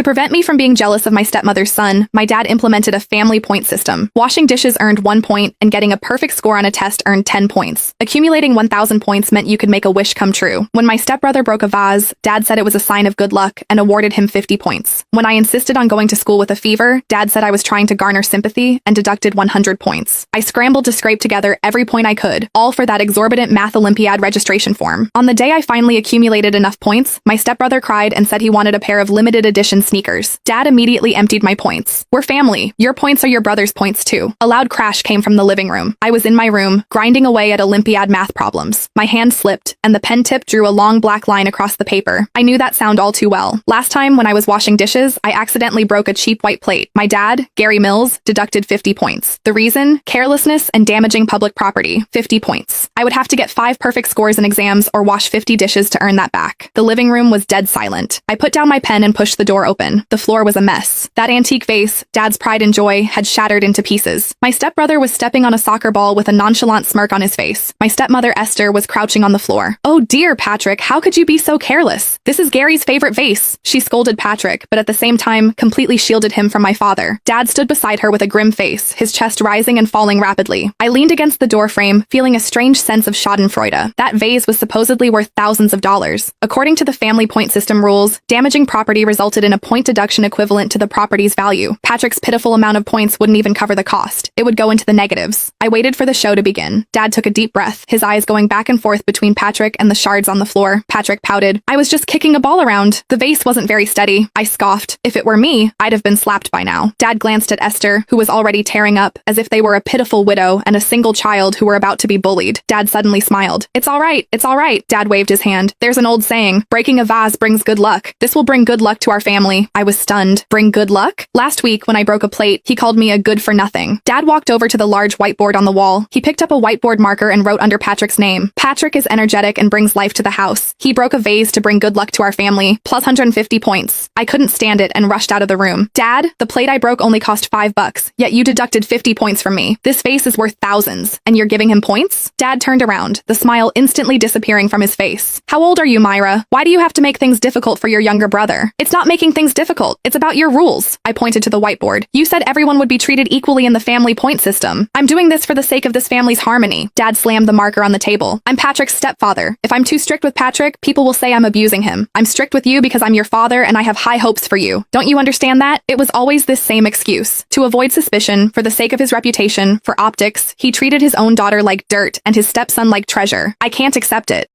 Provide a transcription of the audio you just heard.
To prevent me from being jealous of my stepmother's son, my dad implemented a family point system. Washing dishes earned 1 point, and getting a perfect score on a test earned 10 points. Accumulating 1,000 points meant you could make a wish come true. When my stepbrother broke a vase, Dad said it was a sign of good luck and awarded him 50 points. When I insisted on going to school with a fever, Dad said I was trying to garner sympathy and deducted 100 points. I scrambled to scrape together every point I could, all for that exorbitant math Olympiad registration form. On the day I finally accumulated enough points, my stepbrother cried and said he wanted a pair of limited edition sneakers. Dad immediately emptied my points. We're family. Your points are your brother's points too. A loud crash came from the living room. I was in my room, grinding away at Olympiad math problems. My hand slipped, and the pen tip drew a long black line across the paper. I knew that sound all too well. Last time, when I was washing dishes, I accidentally broke a cheap white plate. My dad, Gary Mills, deducted 50 points. The reason? Carelessness and damaging public property. 50 points. I would have to get 5 perfect scores in exams or wash 50 dishes to earn that back. The living room was dead silent. I put down my pen and pushed the door open. The floor was a mess. That antique vase, Dad's pride and joy, had shattered into pieces. My stepbrother was stepping on a soccer ball with a nonchalant smirk on his face. My stepmother, Esther, was crouching on the floor. "Oh dear, Patrick, how could you be so careless? This is Gary's favorite vase." She scolded Patrick, but at the same time, completely shielded him from my father. Dad stood beside her with a grim face, his chest rising and falling rapidly. I leaned against the doorframe, feeling a strange sense of schadenfreude. That vase was supposedly worth thousands of dollars. According to the family point system rules, damaging property resulted in a point deduction equivalent to the property's value. Patrick's pitiful amount of points wouldn't even cover the cost. It would go into the negatives. I waited for the show to begin. Dad took a deep breath, his eyes going back and forth between Patrick and the shards on the floor. Patrick pouted. "I was just kicking a ball around. The vase wasn't very steady." I scoffed. If it were me, I'd have been slapped by now. Dad glanced at Esther, who was already tearing up, as if they were a pitiful widow and a single child who were about to be bullied. Dad suddenly smiled. It's all right. Dad waved his hand. "There's an old saying, breaking a vase brings good luck. This will bring good luck to our family." I was stunned. Bring good luck? Last week, when I broke a plate, he called me a good for nothing. Dad walked over to the large whiteboard on the wall. He picked up a whiteboard marker and wrote under Patrick's name. "Patrick is energetic and brings life to the house. He broke a vase to bring good luck to our family, plus 150 points." I couldn't stand it and rushed out of the room. "Dad, the plate I broke only cost $5, yet you deducted 50 points from me. This vase is worth thousands, and you're giving him points?" Dad turned around, the smile instantly disappearing from his face. "How old are you, Myra? Why do you have to make things difficult for your younger brother?" "It's not making things difficult. It's about your rules." I pointed to the whiteboard. "You said everyone would be treated equally in the family point system. I'm doing this for the sake of this family's harmony." Dad slammed the marker on the table. "I'm Patrick's stepfather. If I'm too strict with Patrick, people will say I'm abusing him. I'm strict with you because I'm your father and I have high hopes for you. Don't you understand that?" It was always this same excuse. To avoid suspicion, for the sake of his reputation, for optics, he treated his own daughter like dirt and his stepson like treasure. I can't accept it.